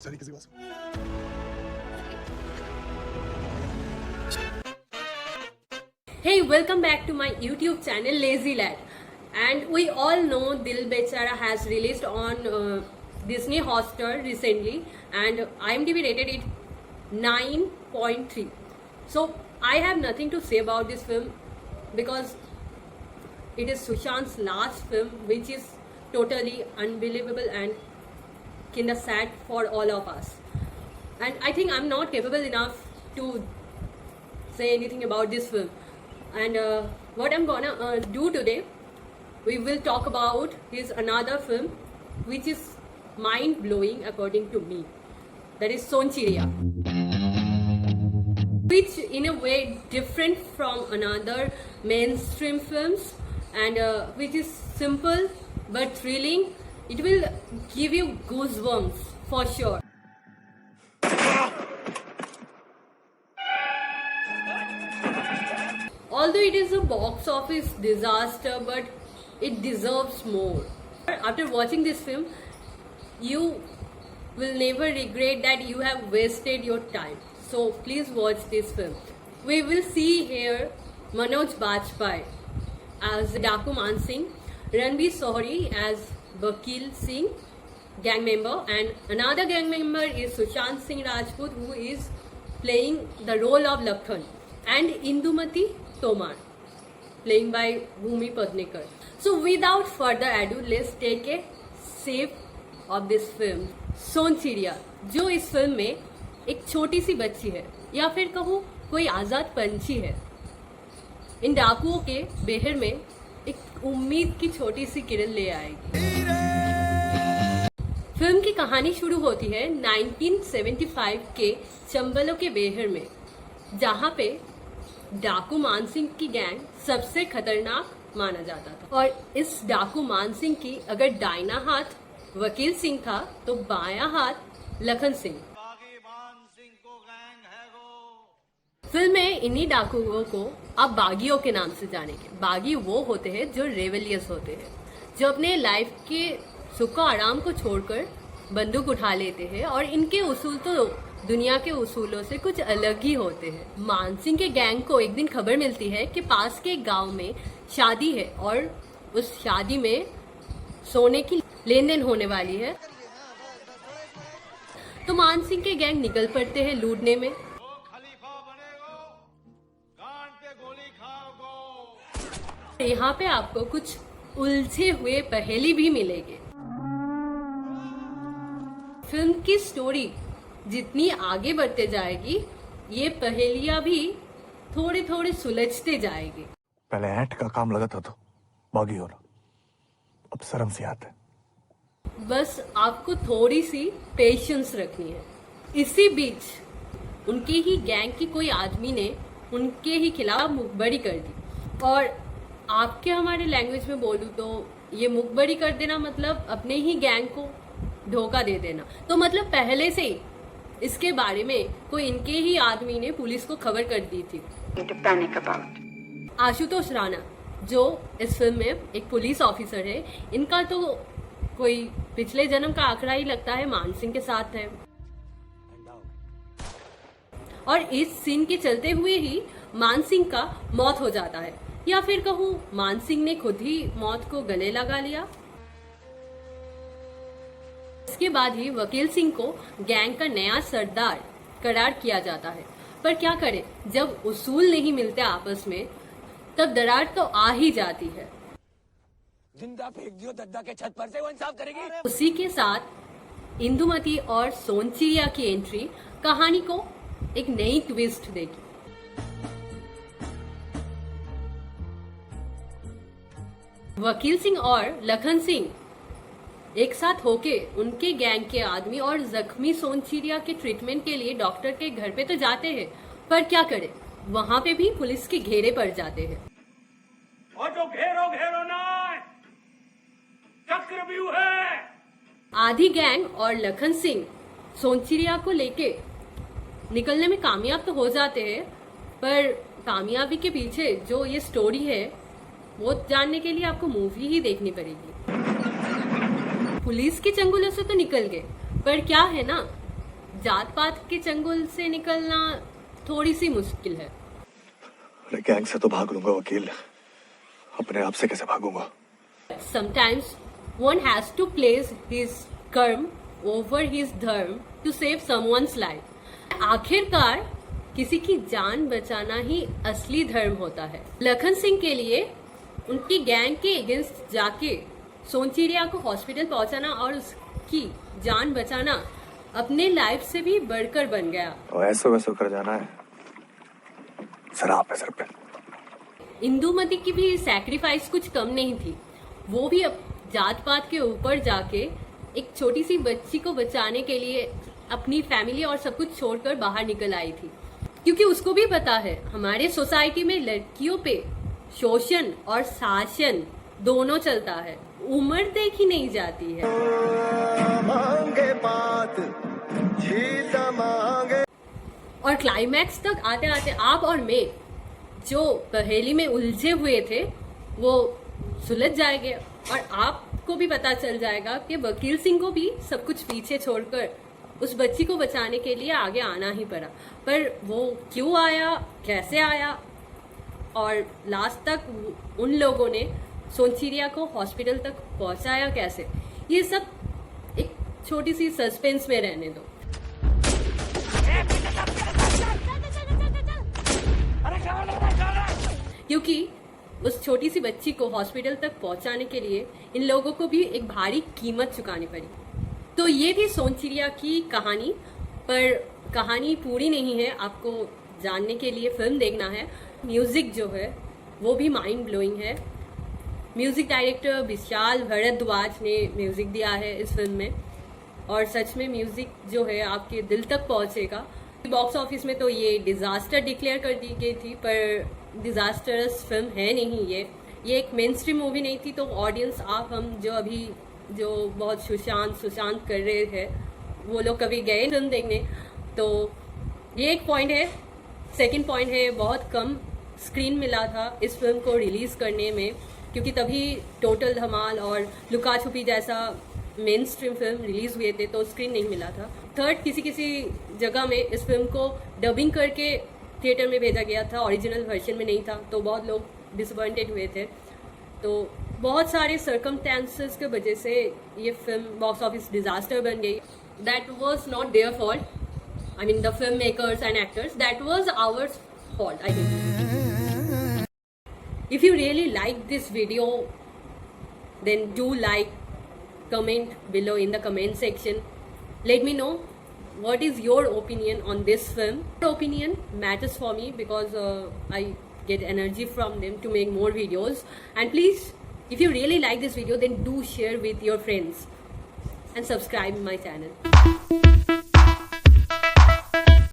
Hey, welcome back to my YouTube channel Lazy Lad. And we all know Dil Bechara has released on Disney Hotstar recently, and IMDb rated it 9.3. So I have nothing to say about this film because it is Sushant's last film, which is totally unbelievable and kinda sad for all of us. And I think I'm not capable enough to say anything about this film. And what I'm gonna do today, we will talk about his another film which is mind-blowing according to me, that is Sonchiriya, which in a way different from another mainstream films, and which is simple but thrilling. It will give you goosebumps for sure. Although it is a box office disaster, but it deserves more. After watching this film, you will never regret that you have wasted your time. So please watch this film. We will see here Manoj Bajpayee as Daku Man Singh, Ranveer Sohri as Vakil Singh, gang member, and another gang member is Sushant Singh Rajput, who is playing the role of Lakhan, and Indumati Tomar, playing by Bhumi Padnekar. So without further ado, let's take a sip of this film, Sonchiriya, जो इस film में एक छोटी सी बच्ची है, या फिर कहूँ कोई आजाद पंछी है, इन डाकुओं के बेहर में एक उम्मीद की छोटी सी किरण ले आएगी। फिल्म की कहानी शुरू होती है 1975 के चंबलों के बेहर में, जहाँ पे डाकू मानसिंह की गैंग सबसे खतरनाक माना जाता था। और इस डाकू मानसिंह की अगर दाहिना हाथ वकील सिंह था तो बायां हाथ लखन सिंह। फिल्म में इन्हीं डाकुओं को आप बागियों के नाम से जानेंगे। बागी वो होते हैं जो रेवेलियस होते हैं, जो अपने लाइफ के सुख आराम को छोड़कर बंदूक उठा लेते हैं, और इनके उसूल तो दुनिया के उसूलों से कुछ अलग ही होते हैं। मानसिंह के गैंग को एक दिन खबर मिलती है कि पास के गांव में शादी है और उस शादी में सोने की लेन देन होने वाली है। तो मानसिंह के गैंग निकल पड़ते हैं लूटने में। यहाँ पे आपको कुछ उलझे हुए पहेली भी मिलेंगे। फिल्म की स्टोरी जितनी आगे बढ़ते जाएगी, ये पहेलियां भी थोड़ी थोड़ी सुलझते जाएगी। पहले ऐट का काम लगा था तो बागी हो रहा, अब शर्म से आता है। बस आपको थोड़ी सी पेशेंस रखनी है। इसी बीच उनके ही गैंग की कोई आदमी ने उनके ही खिलाफ मुखबरी कर दी, और आपके हमारे लैंग्वेज में बोलूं तो ये मुखबरी कर देना मतलब अपने ही गैंग को धोखा दे देना। तो मतलब पहले से ही इसके बारे में कोई इनके ही आदमी ने पुलिस को खबर कर दी थी। आशुतोष राणा, जो इस फिल्म में एक पुलिस ऑफिसर है, इनका तो कोई पिछले जन्म का आंकड़ा ही लगता है मानसिंह के साथ है। और इस सीन के चलते हुए ही मानसिंह का मौत हो जाता है, या फिर कहूँ मानसिंह ने खुद ही मौत को गले लगा लिया। इसके बाद ही वकील सिंह को गैंग का नया सरदार करार किया जाता है। पर क्या करे, जब उसूल नहीं मिलते आपस में, तब दरार तो आ ही जाती है। जिंदा फेंक दियो दद्दा के छत पर से, वो इंसाफ करेगी। उसी के साथ इंदुमती और सोनचिरिया की एंट्री कहानी को एक नई ट्विस्ट देगी। वकील सिंह और लखन सिंह एक साथ होके उनके गैंग के आदमी और जख्मी सोनचिरिया के ट्रीटमेंट के लिए डॉक्टर के घर पे तो जाते हैं, पर क्या करे, वहां पे भी पुलिस के घेरे पड़ जाते हैं। और जो घेरो घेरो ना चक्रव्यूह है। आधी गैंग और लखन सिंह सोनचिरिया को लेके निकलने में कामयाब तो हो जाते हैं, पर कामयाबी के पीछे जो ये स्टोरी है वो जानने के लिए आपको मूवी ही देखनी पड़ेगी। पुलिस के चंगुलों से तो निकल गए, पर क्या है ना जात पात के चंगुल से निकलना थोड़ी सी मुश्किल है। अरे गैंग से तो भाग लूंगा वकील, अपने आप से कैसे भागूंगा? Sometimes one has to place his कर्म over his धर्म to save someone's life। आखिरकार किसी की जान बचाना ही असली धर्म होता है। लखन सिंह के लिए उनकी गैंग के अगेंस्ट जाके सोनचिड़िया को हॉस्पिटल पहुंचाना और उसकी जान बचाना अपने लाइफ से भी बढ़कर बन गया। और ऐसे वैसे कर जाना है, शराब है सर पे। इंदुमती की भी सैक्रिफाइस कुछ कम नहीं थी। वो भी अब जात पात के ऊपर जाके एक छोटी सी बच्ची को बचाने के लिए अपनी फैमिली और सब कुछ छोड़कर बाहर निकल आई थी, क्योंकि उसको भी पता है हमारे सोसाइटी में लड़कियों पे शोषण और शासन दोनों चलता है, उम्र देखी नहीं जाती है। मांगे बात जीता मांगे। और क्लाइमैक्स तक आते आते आप और मैं जो पहेली में उलझे हुए थे वो सुलझ जाएंगे और आपको भी पता चल जाएगा कि वकील सिंह को भी सब कुछ पीछे छोड़कर उस बच्ची को बचाने के लिए आगे आना ही पड़ा। पर वो क्यों आया, कैसे आया और लास्ट तक उन लोगों ने सोनचिड़िया को हॉस्पिटल तक पहुंचाया कैसे, ये सब एक छोटी सी सस्पेंस में रहने दो। क्योंकि उस छोटी सी बच्ची को हॉस्पिटल तक पहुंचाने के लिए इन लोगों को भी एक भारी कीमत चुकानी पड़ी। तो ये थी सोनचिड़िया की कहानी, पर कहानी पूरी नहीं है, आपको जानने के लिए फिल्म देखना है। म्यूजिक जो है वो भी माइंड ब्लोइंग है। म्यूजिक डायरेक्टर विशाल भारद्वाज ने म्यूजिक दिया है इस फिल्म में और सच में म्यूजिक जो है आपके दिल तक पहुंचेगा। बॉक्स ऑफिस में तो ये डिजास्टर डिक्लेयर कर दी गई थी, पर डिजास्टरस फिल्म है नहीं ये एक मेन स्ट्रीम मूवी नहीं थी। तो ऑडियंस आप हम जो बहुत सुशांत कर रहे थे वो लोग कभी गए फिल्म देखने, तो ये एक पॉइंट है। सेकंड पॉइंट है बहुत कम स्क्रीन मिला था इस फिल्म को रिलीज करने में, क्योंकि तभी टोटल धमाल और लुका छुपी जैसा मेन स्ट्रीम फिल्म रिलीज हुए थे तो स्क्रीन नहीं मिला था। थर्ड, किसी जगह में इस फिल्म को डबिंग करके थिएटर में भेजा गया था, ओरिजिनल वर्जन में नहीं था, तो बहुत लोग डिसअपॉइंटेड हुए थे। तो बहुत सारे सर्कमस्टेंसेस के वजह से ये फिल्म बॉक्स ऑफिस डिजास्टर बन गई। That was not their fault, I mean the film makers and actors, that was hours fault I think. If you really like this video then do like, comment below in the comment section. Let me know what is your opinion on this film. Your opinion matters for me because I get energy from them to make more videos. And please, if you really like this video, then do share with your friends and subscribe my channel.